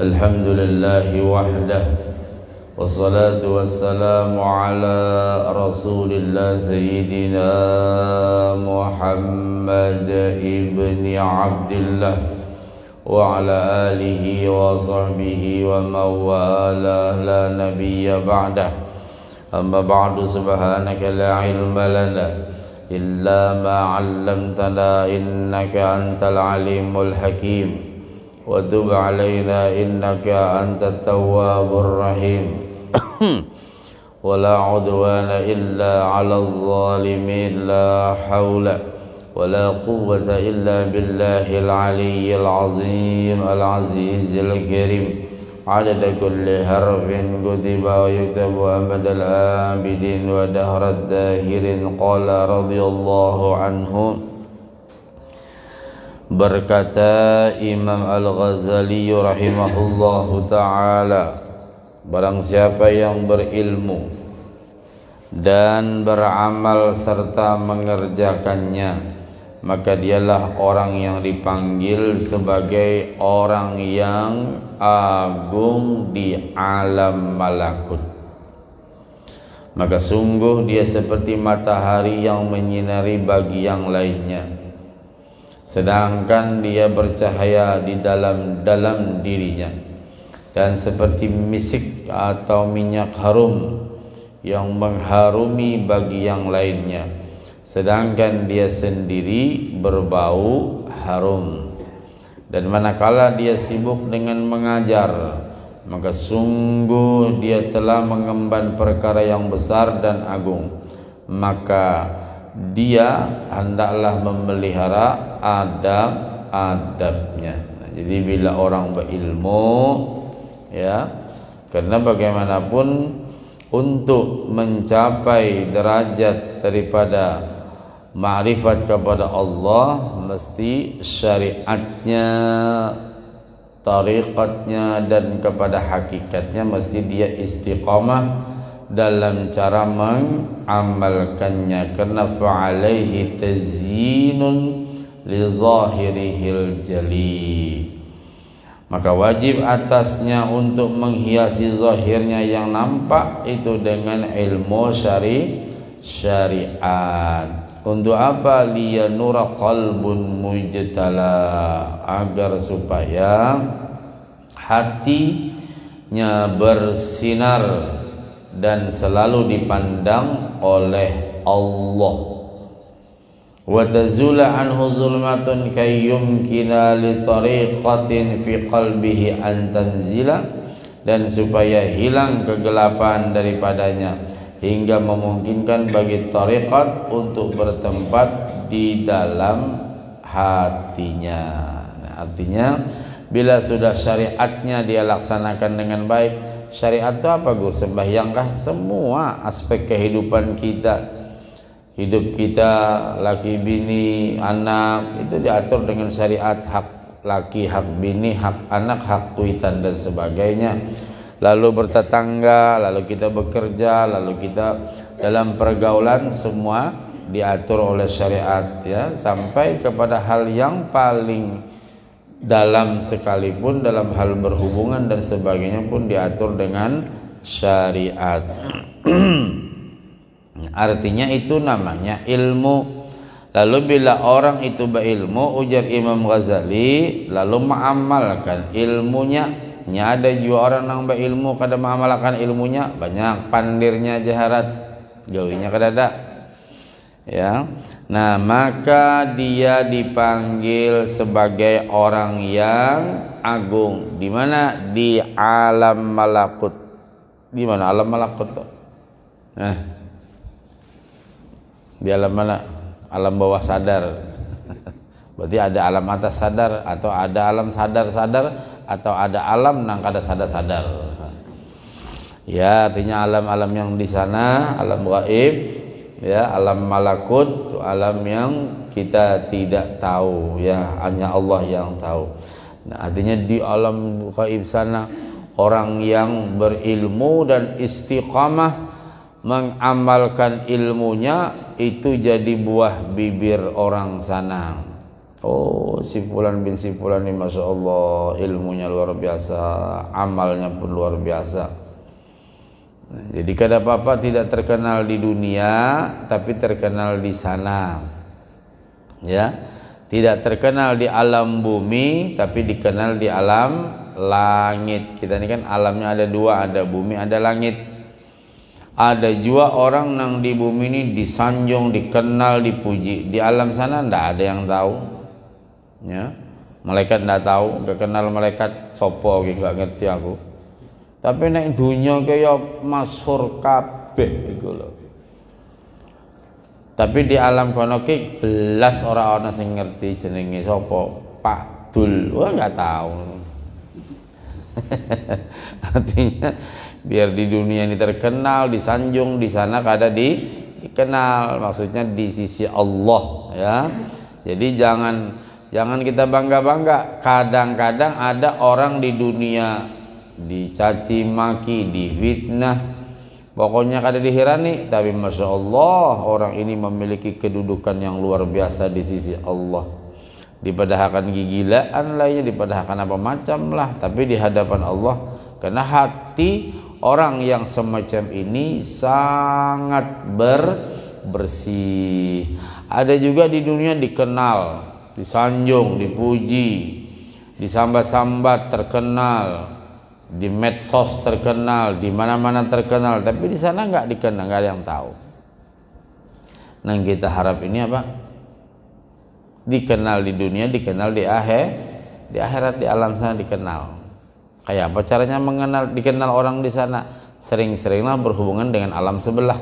الحمد لله وحده والصلاة والسلام على رسول الله سيدنا محمد ابن عبد الله وعلى آله وصحبه ومن والاه لا نبي بعده أما بعد سبحانك لا علم لنا إلا ما علمتنا إنك أنت العليم الحكيم وتب علينا إنك أنت التواب الرحيم ولا عدوان إلا على الظالمين لا حول ولا قوة إلا بالله العلي العظيم العزيز الكريم عدد كل حرف كتب ويكتب أبد الآبدين ودهر الداهرين قال رضي الله عنه. Berkata Imam Al-Ghazali rahimahullahu ta'ala, barang siapa yang berilmu dan beramal serta mengerjakannya, maka dialah orang yang dipanggil sebagai orang yang agung di alam malakut. Maka sungguh dia seperti matahari yang menyinari bagi yang lainnya, sedangkan dia bercahaya di dalam dirinya, dan seperti misik atau minyak harum yang mengharumi bagi yang lainnya, sedangkan dia sendiri berbau harum. Dan manakala dia sibuk dengan mengajar, maka sungguh dia telah mengemban perkara yang besar dan agung. Maka dia hendaklah memelihara adab-adabnya. Nah, jadi bila orang berilmu, ya, karena bagaimanapun untuk mencapai derajat daripada ma'rifat kepada Allah, mesti syariatnya, tariqatnya, dan kepada hakikatnya mesti dia istiqamah dalam cara mengamalkannya. Karena fa'alaihi tazyinun li zahirihil jali, maka wajib atasnya untuk menghiasi zahirnya yang nampak itu dengan ilmu syariat. Untuk apa? Liyanura qalbun mujtala, agar supaya hatinya bersinar dan selalu dipandang oleh Allah. Wa tazula anhu zulmatun kayyumkina li tariqatin fi qalbihi an tanzila, dan supaya hilang kegelapan daripadanya hingga memungkinkan bagi tariqat untuk bertempat di dalam hatinya. Nah, artinya bila sudah syariatnya dia laksanakan dengan baik. Syariat itu apa, Gur? Sembahyang kah? Semua aspek kehidupan kita, hidup kita, laki bini, anak, itu diatur dengan syariat. Hak laki, hak bini, hak anak, hak kuitan dan sebagainya. Lalu bertetangga, lalu kita bekerja, lalu kita dalam pergaulan, semua diatur oleh syariat, ya, sampai kepada hal yang paling dalam sekalipun, dalam hal berhubungan dan sebagainya pun diatur dengan syariat. Artinya itu namanya ilmu. Lalu bila orang itu berilmu, ujar Imam Ghazali, lalu mengamalkan ilmunya. Ada juga orang yang berilmu kada mengamalkan ilmunya, banyak pandirnya jaharat, gawinya kadada, ya. Nah, maka dia dipanggil sebagai orang yang agung. Di mana? Di alam malakut. Di mana alam malakut tuh? Nah, di alam mana? Alam bawah sadar. Berarti ada alam atas sadar, atau ada alam sadar-sadar, atau ada alam nang kada sadar-sadar. Ya, artinya alam-alam yang di sana, alam gaib, ya, alam malakut itu alam yang kita tidak tahu, ya, hanya Allah yang tahu. Nah, artinya di alam gaib sana orang yang berilmu dan istiqamah mengamalkan ilmunya itu jadi buah bibir orang sana. Oh, si fulan bin si fulan ini Masya Allah ilmunya luar biasa, amalnya pun luar biasa. Nah, jadi kada apa-apa tidak terkenal di dunia tapi terkenal di sana, ya. Tidak terkenal di alam bumi tapi dikenal di alam langit. Kita ini kan alamnya ada dua, ada bumi ada langit. Ada juga orang nang di bumi ini disanjung, dikenal, dipuji. Di alam sana ndak ada yang tahu, ya. Malaikat ndak tahu, gak kenal malaikat sopo, gak ngerti aku. Tapi nek dunia kaya masyhur kabeh iku lho. Tapi di alam kono ki belas ora ana sing ngerti jenenge sapa, Pak Dul. Wah enggak tahu. Artinya biar di dunia ini terkenal, disanjung, di sana kada dikenal. Maksudnya di sisi Allah, ya. Jadi jangan kita bangga-bangga. Kadang-kadang ada orang di dunia dicaci maki, difitnah, pokoknya kada dihirani, tapi Masya Allah orang ini memiliki kedudukan yang luar biasa di sisi Allah. Dipadahkan gigilaan lainnya, dipadahkan apa macam lah, tapi di hadapan Allah, karena hati orang yang semacam ini sangat bersih. Ada juga di dunia dikenal, disanjung, dipuji, disambat-sambat, terkenal, di medsos terkenal, di mana-mana terkenal, tapi di sana nggak dikenal, nggak ada yang tahu. Nah kita harap ini apa? Dikenal di dunia, dikenal di akhirat, di alam sana dikenal. Kayak apa caranya dikenal orang di sana? Sering-seringlah berhubungan dengan alam sebelah.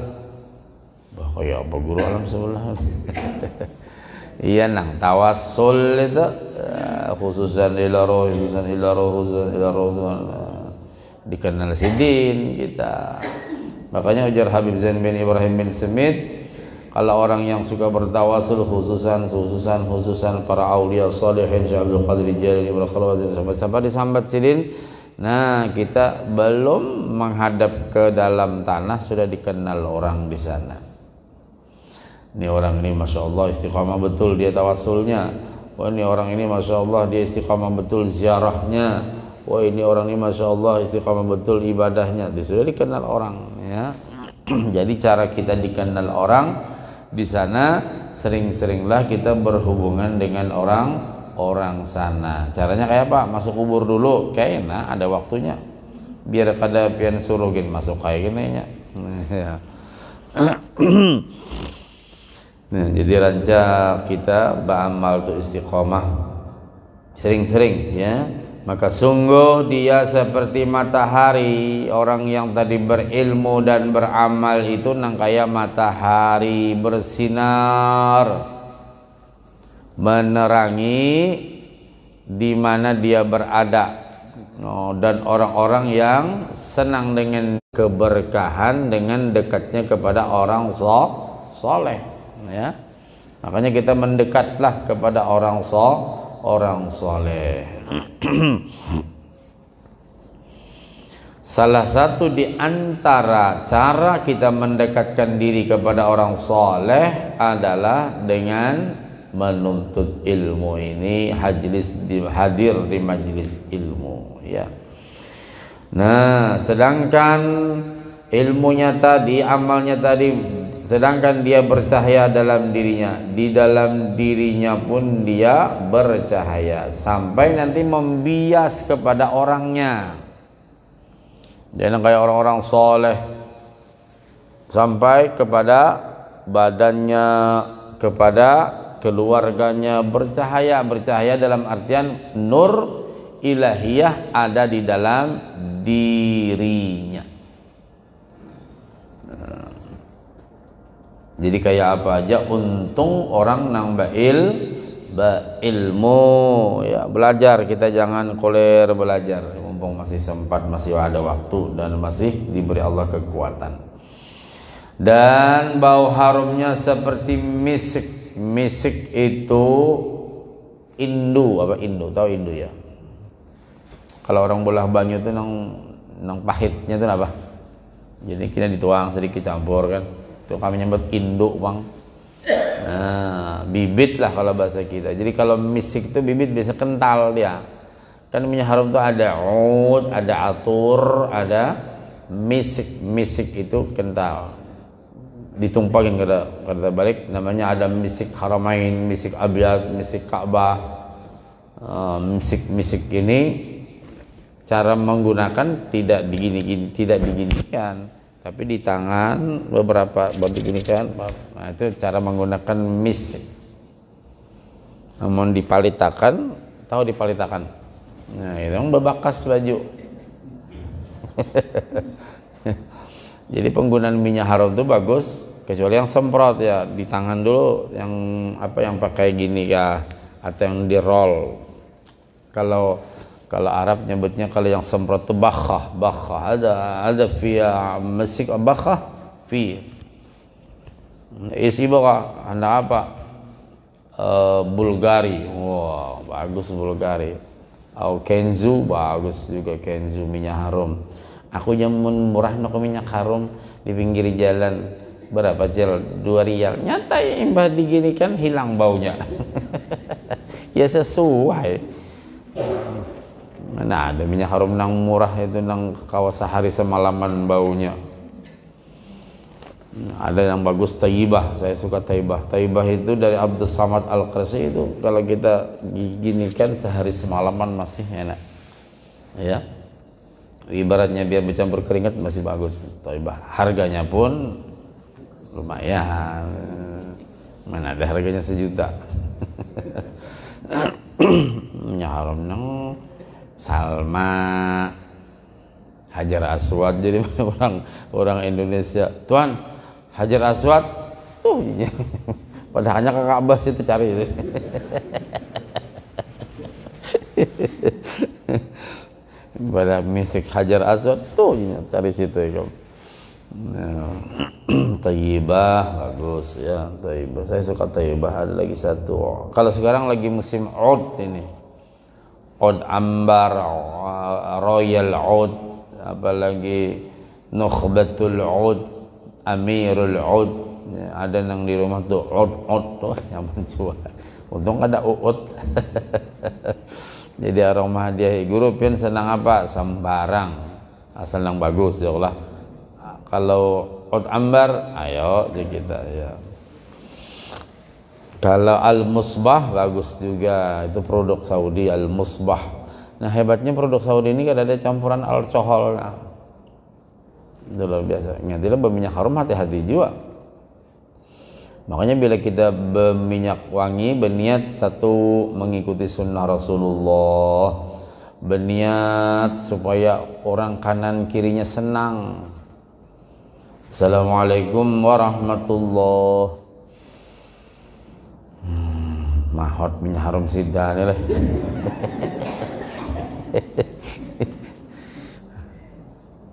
Bah, kayak apa guru alam sebelah? Iya nang tawassul itu khususan ila roh, dikenal sidin kita. Makanya ujar Habib Zain bin Ibrahim bin Smith, kalau orang yang suka bertawasul khususan para aulia salihin Syaikhul Qadir Jilani Ibnu Khalwat sampai disambat sidin. Nah, kita belum menghadap ke dalam tanah sudah dikenal orang di sana. Ini orang ini Masya Allah istiqamah betul dia tawasulnya. Wah ini orang ini Masya Allah dia istiqamah betul ziarahnya. Wah ini orang ini Masya Allah istiqamah betul ibadahnya. Dia sudah dikenal orang, ya. Jadi cara kita dikenal orang di sana, sering-seringlah kita berhubungan dengan orang sana. Caranya kayak apa? Masuk kubur dulu, kayaknya ada waktunya. Biar kada pian surugin masuk kayak gini nya. Nah, jadi rancak kita beramal tu istiqomah sering-sering, ya. Maka sungguh dia seperti matahari. Orang yang tadi berilmu dan beramal itu nang kayak matahari bersinar menerangi di mana dia berada. Dan orang-orang yang senang dengan keberkahan, dengan dekatnya kepada orang soleh, ya. Makanya kita mendekatlah kepada orang soleh. Salah satu di antara cara kita mendekatkan diri kepada orang soleh adalah dengan menuntut ilmu. Ini hadir di majelis ilmu, ya. Nah, sedangkan ilmunya tadi, amalnya tadi, sedangkan dia bercahaya dalam dirinya, di dalam dirinya pun dia bercahaya sampai nanti membias kepada orangnya. Jangan kayak orang-orang soleh sampai kepada badannya, kepada keluarganya bercahaya dalam artian nur ilahiyah ada di dalam dirinya. Jadi kayak apa aja untung orang nang ilmu, ya. Belajar, kita jangan koler belajar, mumpung masih sempat, masih ada waktu dan masih diberi Allah kekuatan. Dan bau harumnya seperti misik. Misik itu indu, tahu indu ya? Kalau orang bolah banyu itu nang pahitnya itu apa? Jadi kita dituang sedikit campur kan. Itu kami nyebut induk bang. bibit lah kalau bahasa kita. Jadi kalau misik itu bibit biasa kental dia. Kan minyak harum itu ada ud, ada atur, ada misik. Misik itu kental. Ditumpahin kada balik, namanya ada misik haramain, misik abyad, misik Ka'bah. Misik ini cara menggunakan tidak diginikan, tapi di tangan beberapa baru diginikan. Nah, itu cara menggunakan misik. Namun dipalitakan, tahu dipalitakan? Nah, itu yang bebakas baju. Jadi penggunaan minyak harum itu bagus, kecuali yang semprot ya, di tangan dulu, yang pakai gini ya, atau yang di roll. Kalau Arab nyebutnya, kalau yang semprot itu bakhah, ada via mesik bakhah fi isi bakhah, anda apa? Bulgari, wah bagus Bulgari. Atau Kenzu, bagus juga Kenzu minyak harum. Aku nyamun murah no minyak harum di pinggir jalan, berapa jel? 2 rial. Nyata imbah digini kan hilang baunya. Ya sesuai. Mana ada minyak harum nang murah itu nang kawas sehari semalaman baunya. Ada yang bagus Taibah, saya suka Taibah. Taibah itu dari Abdus Samad Al-Qursi, itu kalau kita ginikan sehari semalaman masih enak. Ya. Ibaratnya biar bercampur keringat masih bagus Taibah. Harganya pun lumayan. Mana ada harganya 1 juta. Minyak harum nang Salma, Hajar Aswad. Jadi orang Indonesia, tuan Hajar Aswad, padahalnya ke Ka'bah situ cari. Pada misik Hajar Aswad tuh cari situ ya. Taibah bagus ya, Taibah. Saya suka Taibah. Ada lagi satu. Kalau sekarang lagi musim Ud ini, Ud Ambar, Royal Ud, apalagi Nukhbatul Ud, Amirul Ud. Ya, ada yang di rumah tuh Ud tuh nyaman juga. Untung ada Uut. Jadi aroma hadiah guru pun senang apa? Sembarang, asal yang bagus ya Allah. Kalau Ud Ambar, ayo kita ya. Kalau Al-Musbah bagus juga, itu produk Saudi, Al-Musbah. Nah hebatnya produk Saudi ini kan ada campuran alkohol. Nah, itu luar biasa. Ingatlah berminyak harum hati-hati juga. Makanya bila kita berminyak wangi, berniat satu mengikuti sunnah Rasulullah, berniat supaya orang kanan kirinya senang. Assalamualaikum warahmatullahi. Mahot minyak harum sidane lah.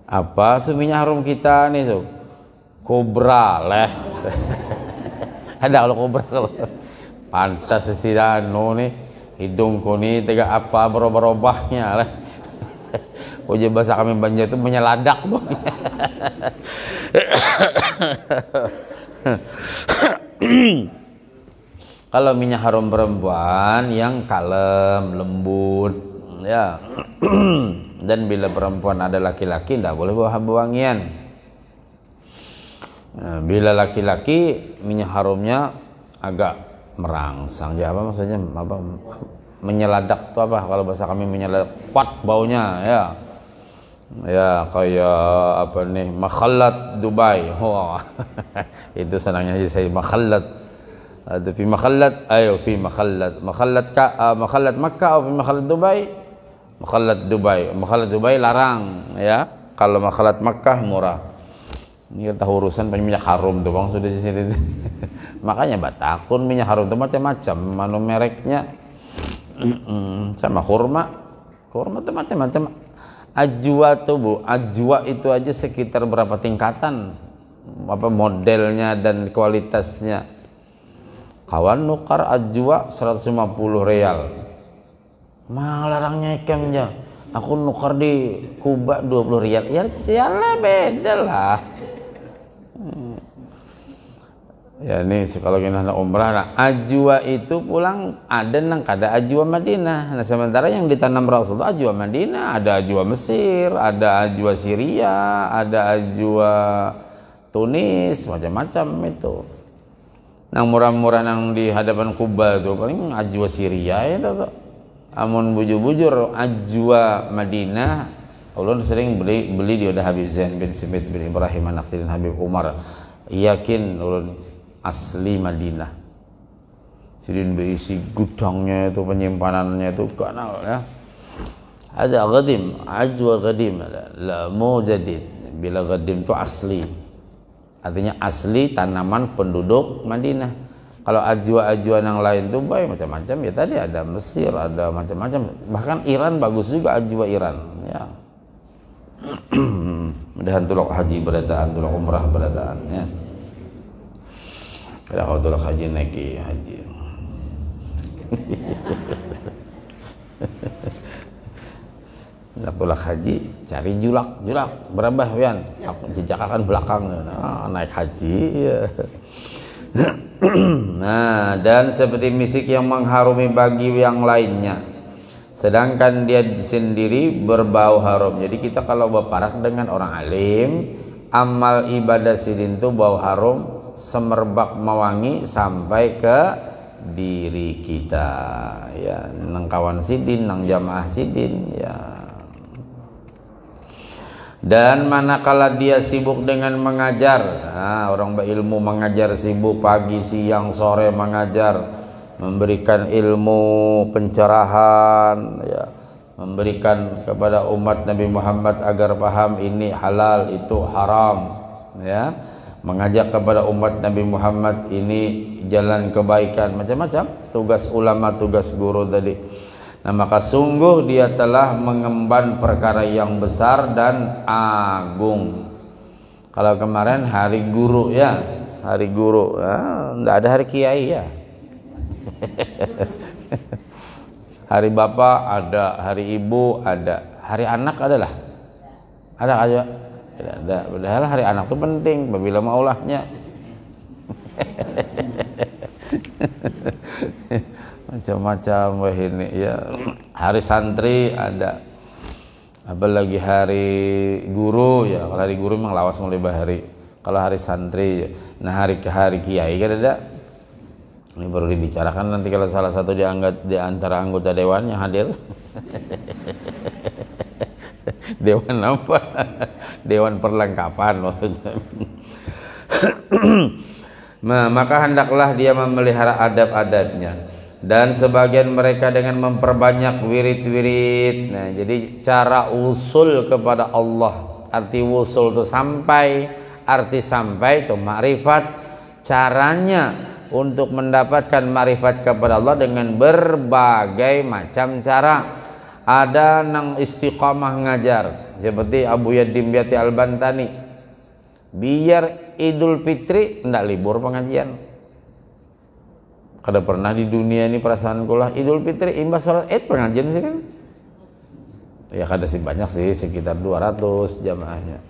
Apa minyak harum kita nih so? Kobra lah. Ada kalau kobra kalau pantas si dano nih hidungku nih tega apa berubah-ubahnya lah. Uji bahasa kami Banjar itu menyeladak dong. Kalau minyak harum perempuan yang kalem, lembut, ya. Dan bila perempuan ada laki-laki, tidak boleh bawa wangian. Nah, bila laki-laki minyak harumnya agak merangsang, ya apa maksudnya? Apa? Menyeladak itu apa? Kalau bahasa kami menyeladak, kuat baunya, ya. Ya kayak apa nih? Makhallat Dubai. Wah, itu senangnya saya makhallat. Ada fi makhallat, ayo fi makhallat, makhallat Makkah atau fi makhallat Dubai? Makhallat Dubai larang ya. Kalau makhallat Makkah murah. Ini kita urusan minyak harum tuh bang sudah di sini. Makanya batakun minyak harum itu macam-macam, manu mereknya. Sama kurma tuh macam-macam. Ajwa tuh bu, ajwa itu aja sekitar berapa tingkatan, apa modelnya dan kualitasnya. Kawan nukar ajwa 150 real. Malarangnya ikamnya. Aku nukar di Kuba 20 rial. Ya sialah beda lah. Ya ini kalau kita nak umrah, nah, ajwa itu pulang ada nang kada ajwa Madinah. Nah sementara yang ditanam Rasulullah ajwa Madinah, ada ajwa Mesir, ada ajwa Syria, ada ajwa Tunis, macam-macam itu. Nang murah-murah nang di hadapan Kuba itu paling ajwa Syria ya tuh. Amun bujur-bujur ajwa Madinah, ulun sering beli di udah Habib Zain bin Smith bin Ibrahim An-Naqsi dan Habib Umar. Yakin ulun asli Madinah. Sidin berisi gudangnya itu, penyimpanannya itu kanal ya. Ada gadim, ajwa gadim, la mujadid. Bila gadim itu asli, artinya asli tanaman penduduk Madinah. Kalau ajwa-ajwa yang lain tuh baik macam-macam ya, tadi ada Mesir, ada macam-macam, bahkan Iran bagus juga ajwa Iran ya. Mudahan tulok haji berataan, tulok umrah berataan ya. Kalau tulok haji naiki haji. Nak tulak haji cari julak berapa wian jejak akan belakang naik haji ya. Nah dan seperti misik yang mengharumi bagi yang lainnya, sedangkan dia sendiri berbau harum. Jadi kita kalau berparak dengan orang alim, amal ibadah sidin itu bau harum semerbak mewangi sampai ke diri kita ya, nang kawan sidin, nang jamaah sidin ya. Dan manakala dia sibuk dengan mengajar, nah, orang berilmu mengajar sibuk pagi, siang, sore mengajar, memberikan ilmu pencerahan ya, memberikan kepada umat Nabi Muhammad agar paham ini halal itu haram ya, mengajak kepada umat Nabi Muhammad ini jalan kebaikan, macam-macam tugas ulama, tugas guru tadi. Nah maka sungguh dia telah mengemban perkara yang besar dan agung. Kalau kemarin hari guru ya, hari guru enggak ada hari kiai ya. Hari bapak ada, hari ibu ada, hari anak adalah ada aja. Tidak ada. Padahal hari anak itu penting apabila maulahnya. Macam-macam wah ini ya. Hari santri ada, apalagi hari guru ya. Kalau hari guru memang lawas mulai bahari. Kalau hari santri ya. Nah hari kiai kan ada. Ini baru dibicarakan nanti kalau salah satu diangkat di antara anggota dewan yang hadir. Dewan apa? Dewan perlengkapan maksudnya. Nah, maka hendaklah dia memelihara adab-adabnya. Dan sebagian mereka dengan memperbanyak wirid-wirid. Nah, jadi cara usul kepada Allah, arti usul itu sampai, arti sampai itu makrifat. Caranya untuk mendapatkan makrifat kepada Allah dengan berbagai macam cara. Ada nang istiqamah ngajar seperti Abu Yadim Biati Al-Bantani, biar Idul Fitri ndak libur pengajian. Kada pernah di dunia ini perasaan kulah Idul Fitri imbas salat Id pengajian sih kan. Ya kada sih banyak sih, sekitar 200 jamaahnya.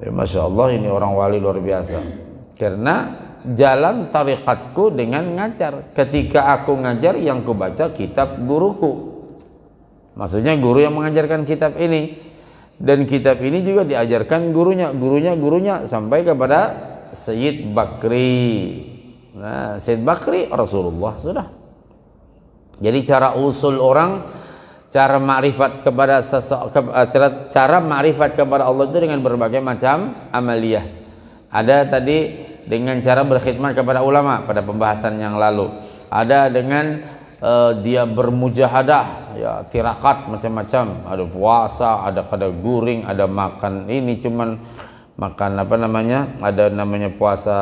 Ya, Masya Allah ini orang wali luar biasa. Karena jalan tarikatku dengan ngajar. Ketika aku ngajar yang kubaca kitab guruku. Maksudnya guru yang mengajarkan kitab ini, dan kitab ini juga diajarkan gurunya sampai kepada Sayyid Bakri. Nah, Sayyid Bakri Rasulullah sudah. Jadi cara usul orang, cara makrifat kepada cara makrifat kepada Allah itu dengan berbagai macam amaliyah. Ada tadi dengan cara berkhidmat kepada ulama pada pembahasan yang lalu. Ada dengan dia bermujahadah ya, tirakat macam-macam, ada puasa, ada kada guring, ada makan ini cuman makan apa namanya, ada namanya puasa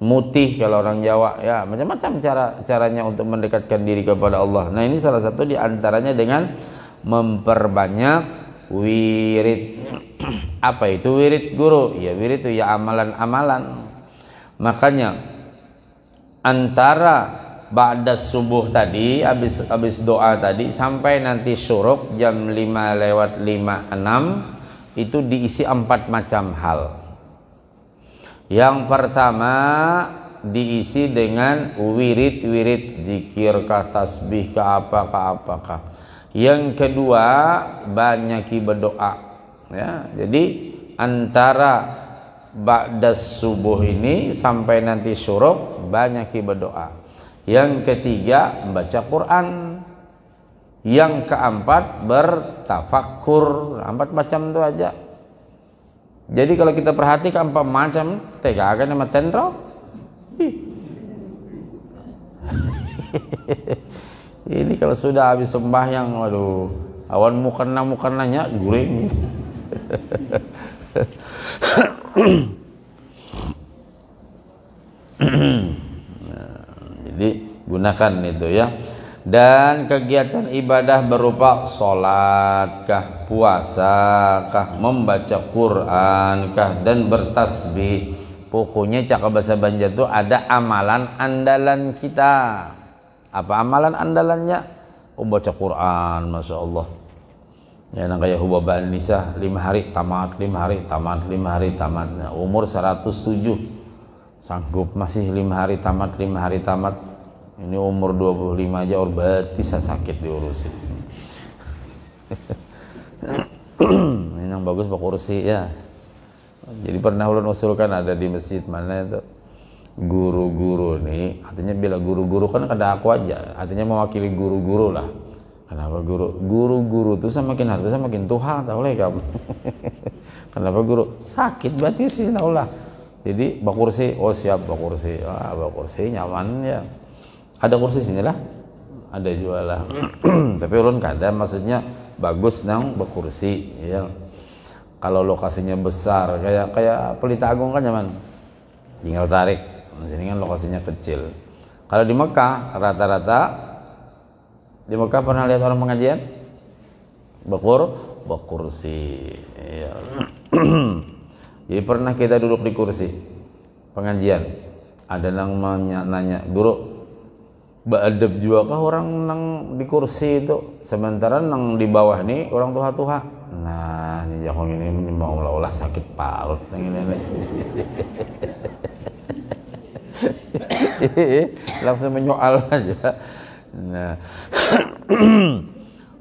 mutih kalau orang Jawa ya, macam-macam caranya untuk mendekatkan diri kepada Allah. Nah ini salah satu diantaranya dengan memperbanyak wirid. Apa itu wirid guru? Ya wirid itu ya amalan-amalan. Makanya antara ba'da subuh tadi, habis doa tadi sampai nanti syuruk jam 5:56 itu diisi 4 macam hal. Yang pertama diisi dengan wirid-wirid zikir kah, tasbih kah, apakah. Yang kedua banyaki berdoa ya. Jadi antara ba'das subuh ini sampai nanti syuruk banyaki berdoa. Yang ketiga membaca Quran. Yang keempat bertafakkur. 4 macam itu aja. Jadi kalau kita perhatikan 4 macam tega akan nama tendro. Ini kalau sudah habis sembahyang, waduh, awan mukena-mukenanya guring. Jadi gunakan itu ya. Dan kegiatan ibadah berupa sholat kah, puasa kah, membaca Quran kah, dan bertasbih. Pokoknya cakap bahasa Banjar itu ada amalan andalan kita. Apa amalan andalannya? Baca Quran, Masya Allah. Ya, yang kayak hubabaan nisa 5 hari tamat, 5 hari tamat, 5 hari tamat. Nah, umur 107 sanggup masih 5 hari tamat, 5 hari tamat. Ini umur 25 aja berarti sakit diurusin. Ini yang bagus Pak Kursi ya. Jadi pernah ulun usulkan ada di masjid mana itu guru-guru nih, artinya bila guru-guru kan ada aku aja, artinya mewakili guru-guru lah. Kenapa guru-guru tuh semakin harga semakin tuha, tahu lah kamu. Kenapa guru sakit berarti sih tahu lah. Jadi Pak Kursi, oh siap Pak Kursi, Pak Kursi nyaman ya. Ada kursi sini lah, ada juga lah. Tapi ulun kada, maksudnya bagus nang berkursi ya. Kalau lokasinya besar kayak Pelita Agung kan nyaman, tinggal tarik. Sini kan lokasinya kecil. Kalau di Mekah rata-rata, di Mekah pernah lihat orang pengajian berkursi ya. Jadi pernah kita duduk di kursi pengajian, ada yang nanya, guru beadab juga kah orang nang di kursi itu, sementara nang di bawah nih orang tuha-tuha. Nah ini jangan ini mau ulah sakit parut ini. Langsung menyoal aja. Nah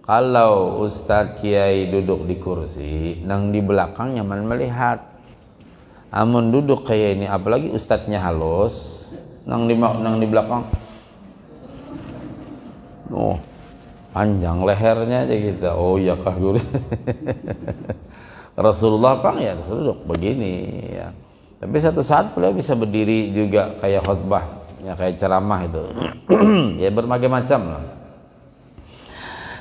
kalau Ustadz Kiai duduk di kursi, nang di belakang nyaman melihat. Amun duduk kayak ini, apalagi Ustadznya halus, nang di belakang. Oh, panjang lehernya aja gitu. Oh iya kah guru. Rasulullah pang ya duduk begini ya. Tapi satu saat beliau bisa berdiri juga kayak khutbah, ya kayak ceramah itu. Ya berbagai macam lah.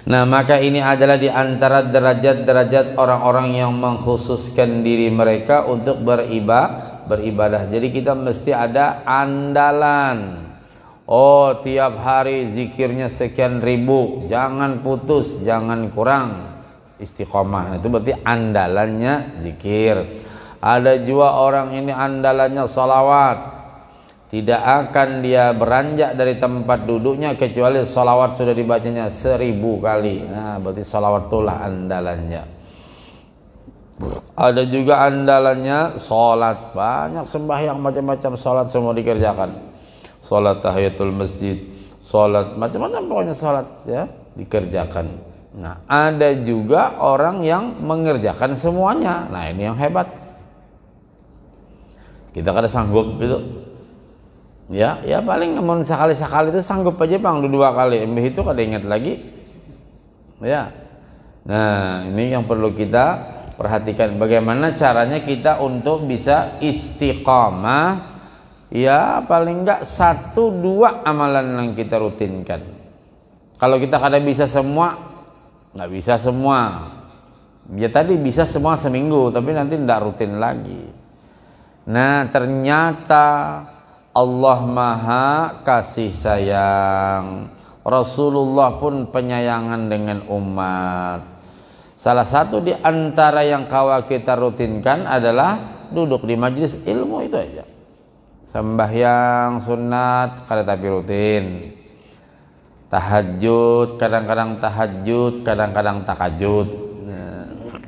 Nah, maka ini adalah di antara derajat-derajat orang-orang yang mengkhususkan diri mereka untuk beribadah. Jadi kita mesti ada andalan. Oh, tiap hari zikirnya sekian ribu, jangan putus, jangan kurang. Istiqomah, itu berarti andalannya zikir. Ada juga orang ini andalannya salawat, tidak akan dia beranjak dari tempat duduknya kecuali salawat sudah dibacanya 1000 kali. Nah, berarti salawat itulah andalannya. Ada juga andalannya sholat, banyak sembahyang macam-macam sholat semua dikerjakan. Sholat tahiyatul masjid, sholat macam-macam pokoknya sholat ya dikerjakan. Nah, ada juga orang yang mengerjakan semuanya. Nah, ini yang hebat. Kita kada sanggup itu. Ya paling namun sekali-sekali itu sanggup aja bang, 2 kali. Embih itu kada ingat lagi. Ya. Nah, ini yang perlu kita perhatikan. Bagaimana caranya kita untuk bisa istiqamah. Ya paling enggak 1-2 amalan yang kita rutinkan. Kalau kita kada bisa semua, nggak bisa semua. Ya tadi bisa semua seminggu, tapi nanti tidak rutin lagi. Nah ternyata Allah Maha kasih sayang, Rasulullah pun penyayangan dengan umat. Salah satu di antara yang kita rutinkan adalah duduk di majelis ilmu itu aja. Sembahyang sunat kada tapi rutin. Tahajud kadang-kadang tahajud, kadang-kadang takajud.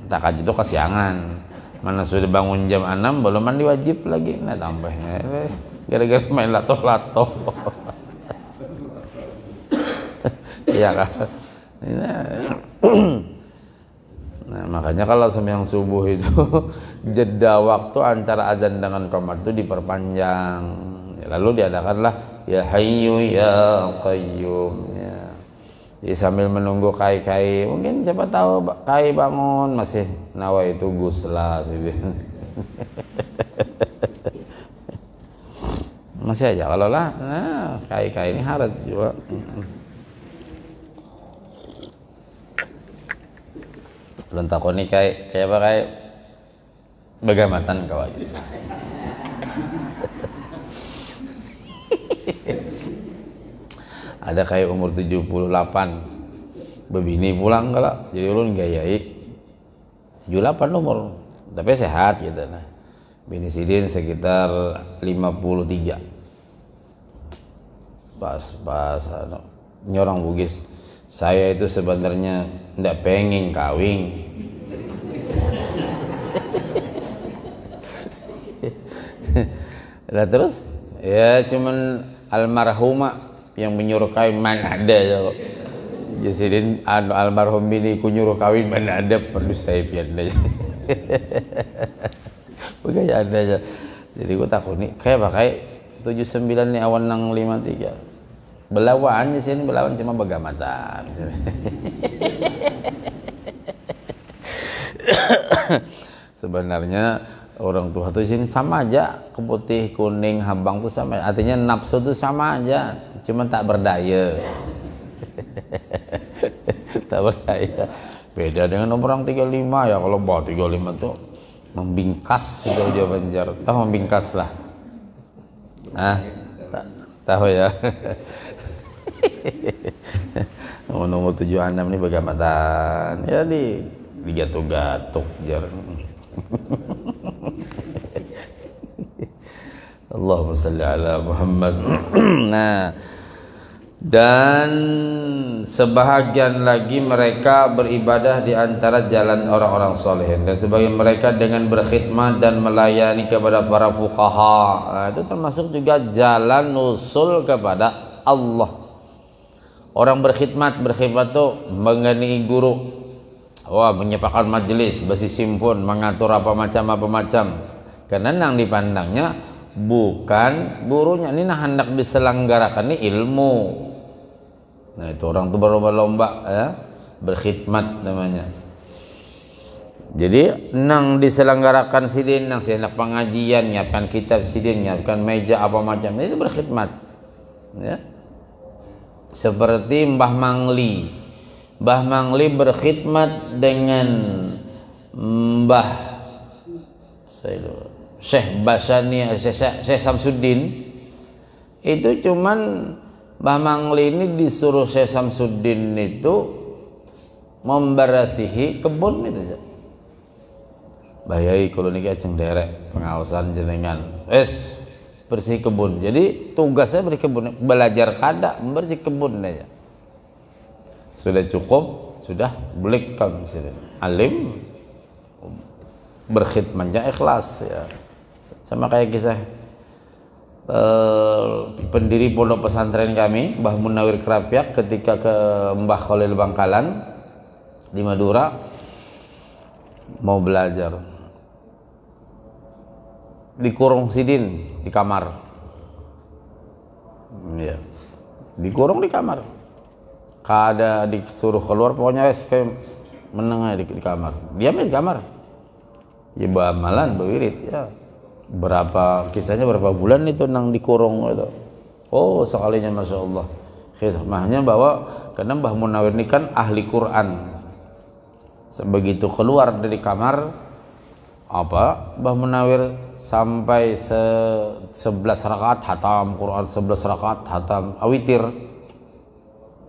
Takajud itu kesiangan. Mana sudah bangun jam 6 belum mandi wajib lagi. Nah tambahnya gara-gara main lato-lato. Iya kan? Nah, makanya kalau sembahyang subuh itu jeda waktu antara azan dengan qomat itu diperpanjang. Lalu diadakanlah ya hayyu ya qayyum ya. Jadi sambil menunggu kai-kai, mungkin siapa tahu kai bangun masih nawa itu gusla sih. Masih aja kalau lah, nah kai-kai ini harus juga. Belum takoni kayak apa kayak begamatan kau aja. Ada kayak umur 78 bebini pulang kalau jadi ulun gayai 78 umur tapi sehat gitu nah. Bini sidin sekitar 53 pas nyorong Bugis. Saya itu sebenarnya ndak pengen kawin. Lah terus ya cuman almarhumah yang menyuruh kawin mana ada ya. Jadi almarhum bini ku nyuruh kawin mana ada perdusta pian aja. Bukan ada aja. Jadi ku takut nih kayak pakai 79 nih awan nang 53. Belawan sini belawan cuma begamatan. Sebenarnya orang tua tuh sini sama aja, putih, kuning, habang tuh sama. Artinya nafsu tuh sama aja, cuma tak berdaya. Tak berdaya. Beda dengan orang 35 ya. Kalau bawa 35 tuh membingkas itu jawaban jar. Tahu membingkas lah. Tahu ya. Nomor 76 ini begamatan. Ya digatuk-gatuk jar. Allahumma salli ala Muhammad. Nah, dan sebahagian lagi mereka beribadah di antara jalan orang-orang solehin, dan sebagian mereka dengan berkhidmat dan melayani kepada para fuqaha. Nah, itu termasuk juga jalan usul kepada Allah. Orang berkhidmat tuh mengani guru, menyiapkan majelis, besi simpun, mengatur apa macam. Karena yang dipandangnya bukan gurunya, ini hendak diselenggarakan ini ilmu. Nah itu orang tuh berlomba-lomba ya, berkhidmat namanya. Jadi nang diselenggarakan sidin, nang hendak pengajian, nyiapkan kitab sidin, nyiapkan meja apa macam, itu berkhidmat ya. Seperti Mbah Mangli berkhidmat dengan Mbah Syekh Basani, Syekh Samsuddin. Itu cuman Mbah Mangli ini disuruh Syekh Samsuddin itu memberasihi kebun itu. Bayai kalau niki ajeng derek pengawasan jenengan. Bersih kebun. Jadi tugasnya bersih kebun, belajar kada membersih kebun aja. Sudah cukup, sudah belikam alim berkhidmatnya ikhlas ya. Sama kayak kisah pendiri pondok pesantren kami Mbah Munawir Kerapiak ketika ke Mbah Khalil Bangkalan di Madura mau belajar, dikurung sidin di kamar ya, dikurung di kamar, kada disuruh keluar, pokoknya kayak menengah di kamar, diam di kamar ya, bamalan berwirid ya. Berapa kisahnya, berapa bulan itu nang dikurung itu. Oh sekalinya Masya Allah khidmahnya, bahwa karena Mbah Munawir ini kan ahli Quran. Begitu keluar dari kamar Mbah Munawir sampai 11 rakaat hatam Quran, 11 rakaat hatam awitir.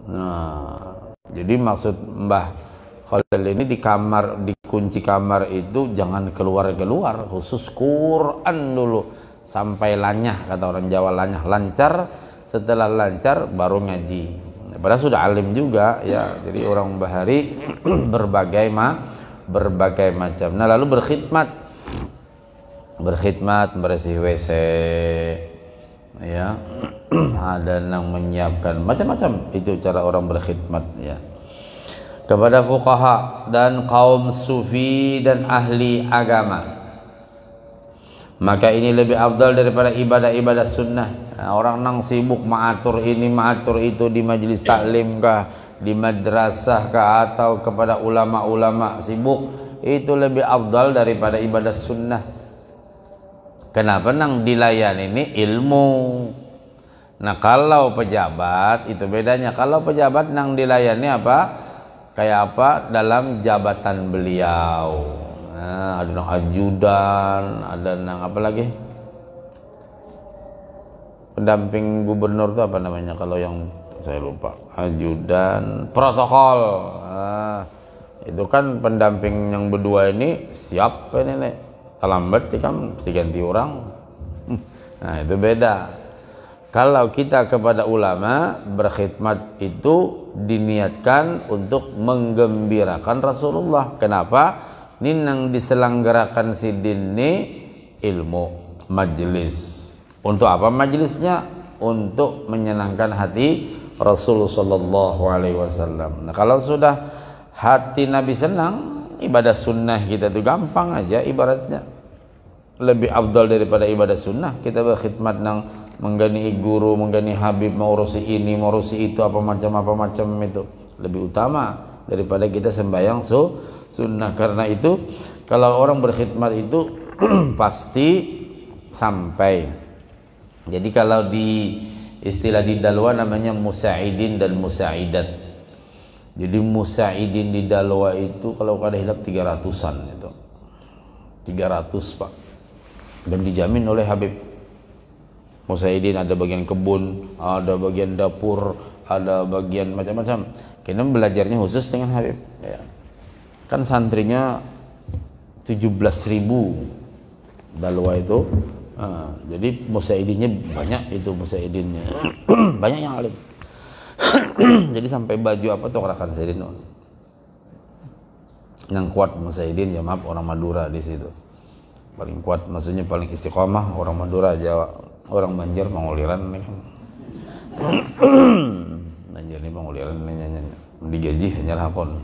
Nah jadi maksud Mbah Khalil ini di kamar, dikunci kamar itu jangan keluar, khusus Quran dulu sampai lanyah, kata orang Jawa lanyah, lancar. Setelah lancar baru ngaji. Padahal sudah alim juga ya. Jadi orang bahari berbagai macam. Nah lalu berkhidmat berkhidmat, bersih WC, ya. Ada yang menyiapkan macam-macam, itu cara orang berkhidmat, ya. Kepada fuqaha dan kaum sufi dan ahli agama, maka ini lebih afdal daripada ibadah-ibadah sunnah. Nah, orang nang sibuk mengatur ini mengatur itu di majelis taklim kah, di madrasah kah, atau kepada ulama-ulama sibuk, itu lebih afdal daripada ibadah sunnah. Kenapa? Nang dilayan ini ilmu. Nah, kalau pejabat itu bedanya. Kalau pejabat nang dilayani apa? Kayak apa? Dalam jabatan beliau. Nah, ada nang ajudan, ada nang apa lagi? Pendamping gubernur itu apa namanya kalau yang saya lupa? Ajudan, protokol. Nah, itu kan pendamping yang berdua ini siapa ini nek? Terlambat kan mesti ganti orang. Nah, itu beda. Kalau kita kepada ulama berkhidmat itu diniatkan untuk menggembirakan Rasulullah. Kenapa? Ini yang diselenggarakan sidin ini ilmu majelis. Untuk apa majelisnya? Untuk menyenangkan hati Rasulullah sallallahu alaihi wasallam. Nah, kalau sudah hati Nabi senang, ibadah sunnah kita itu gampang aja ibaratnya. Lebih afdal daripada ibadah sunnah kita berkhidmat nang menggani guru, menggani habib, mengurusi ini, mengurusi itu, apa macam itu lebih utama daripada kita sembahyang sunnah. Karena itu kalau orang berkhidmat itu pasti sampai. Jadi kalau di istilah di Dalwa namanya musa'idin dan musa'idat. Jadi musa'idin di Dalwa itu kalau kada hilap 300-an itu. 300 Pak. Dan dijamin oleh Habib. Musa'idin ada bagian kebun, ada bagian dapur, ada bagian macam-macam. Kita belajarnya khusus dengan Habib, ya. Kan santrinya 17.000 Dalwa itu. Jadi musa'idinnya banyak itu musa'idinnya. Banyak yang alim. Jadi sampai baju apa tuh orakan Sayyidin. Yang kuat musa'idin ya maaf orang Madura di situ. Paling kuat maksudnya paling istiqomah orang Madura, Jawa. Orang Banjar Panguliran nih kan. Banjar ini Panguliran ini digaji hanya hakon.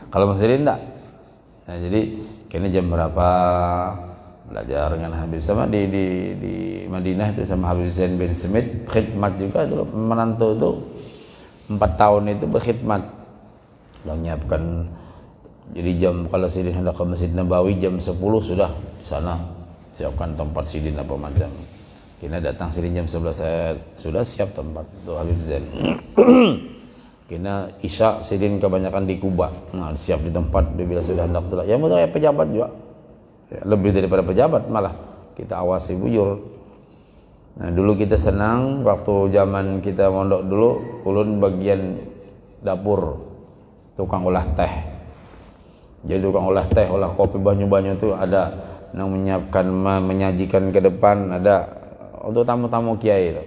Kalau masih enggak. Nah, jadi kayaknya jam berapa belajar dengan Habib sama di Madinah itu sama Habib Zain bin Smith khidmat juga dulu menantu itu 4 tahun itu berkhidmat. Menyiapkan jadi jam kalau sidin hendak ke Masjid Nabawi jam 10 sudah di sana. Siapkan tempat sidin apa macam. Kina datang sidin jam 11 sudah siap tempat itu Habib Zain. Kina isya sidin kebanyakan di Kuba. Nah, siap di tempat bila sudah hendak tulah. Ya betul ya pejabat juga. Ya, lebih daripada pejabat malah kita awasi bujur. Nah, dulu kita senang waktu zaman kita mondok dulu, ulun bagian dapur tukang olah teh. Jadi tukang olah teh, olah kopi banyu-banyu itu ada yang menyiapkan menyajikan ke depan, ada untuk tamu-tamu kiai itu.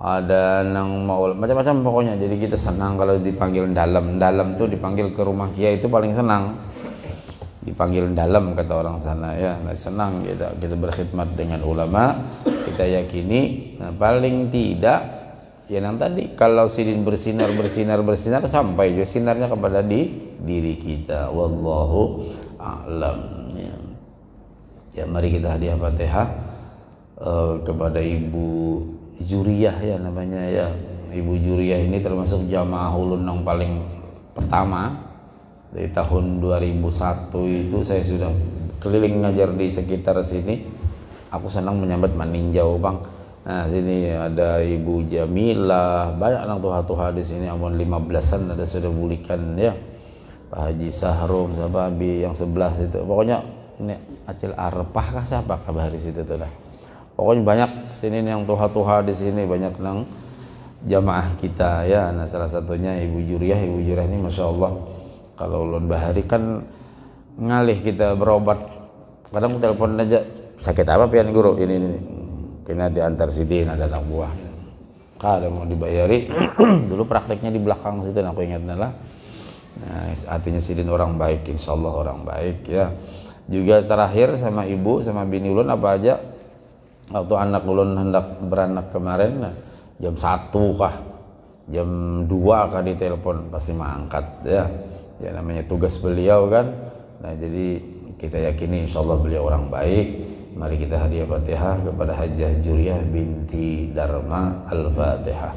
Ada yang mau macam-macam pokoknya. Jadi kita senang kalau dipanggil dalam tuh dipanggil ke rumah kiai itu paling senang. Dipanggil dalam kata orang sana ya. Nah, senang kita berkhidmat dengan ulama. Kita yakini paling tidak ya yang tadi kalau sidin bersinar sampai juga sinarnya kepada diri kita. Wallahu a'lam. Ya, mari kita hadiah Fatihah kepada Ibu Juriyah ya namanya ya. Ibu Juriyah ini termasuk jamaah ulun yang paling pertama. Dari tahun 2001 itu saya sudah keliling ngajar di sekitar sini. Aku senang menyambut maninjau Bang. Nah, sini ada Ibu Jamilah, banyak orang tuha-tuha di sini, amun 15-an ada sudah bulikan ya. Pak Haji Sahrum, Sababi yang sebelah situ. Pokoknya ini Acil Arpah kah siapa kabar di situ tuh lah. Pokoknya banyak sini yang tuha-tuha di sini, banyak nang jamaah kita ya. Nah, salah satunya Ibu Juriyah ini Masya Allah kalau ulun bahari kan ngalih kita berobat, kadang telepon aja sakit apa pian guru ini kena diantar sidin ada anak buah kada mau dibayari. Dulu prakteknya di belakang situ aku ingat lah. Nah, artinya sidin orang baik, insyaallah orang baik ya. Juga terakhir sama ibu sama bini ulun apa aja waktu anak ulun hendak beranak kemarin, nah, jam 1 kah jam 2 kah ditelepon pasti mangkat ya. Ya namanya tugas beliau kan. Nah jadi kita yakini insyaallah beliau orang baik. Mari kita hadiah Fatihah kepada Hajjah Juriyah binti Dharma. Al-Fatihah.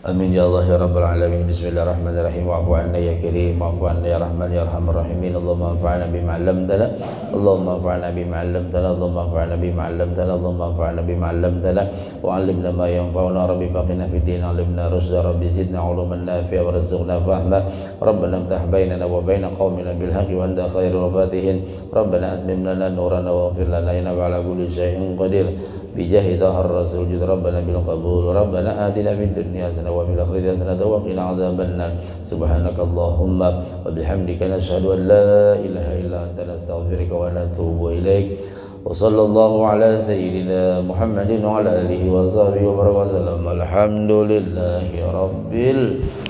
Amin ya Allah ya Rabbal Alamin. Bismillahirrahmanirrahim. Wa'fu anna ya Karim, wa'fu anna ya Rahman ya Arhamar Rahimin. Allahumma anfa'na bima 'allamtana, Allahumma anfa'na bima 'allamtana, Allahumma anfa'na bima 'allamtana, Allahumma anfa'na bima 'allamtana wa 'allimna ma yanfa'una. Rabbi faqina fid din, 'allimna rushda, Rabbi zidna 'uluman nafi'a warzuqna fahma. Rabbana iftah bainana wa baina qaumina bil haqqi wa anta khairul fatihin. Rabbana atmim lana nurana waghfir lana innaka 'ala kulli syai'in qadir. Bijahi dhahar rasul jud Rabbana bil qabul. Rabbana atina fid dunya hasanah wa fil akhirati hasanah wa qina adzabannar. Subhanakallahumma wa bihamdika nashhadu an la ilaha illa anta nastaghfiruka wa natubu ilaik. Wa sallallahu ala sayyidina Muhammadin wa ala alihi wa sahbihi wa barakatuh. Alhamdulillahi rabbil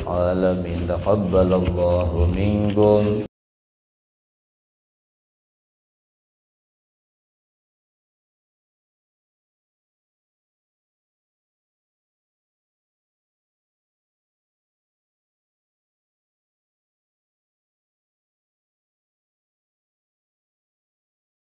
alamin. Taqabbalallahu minkum.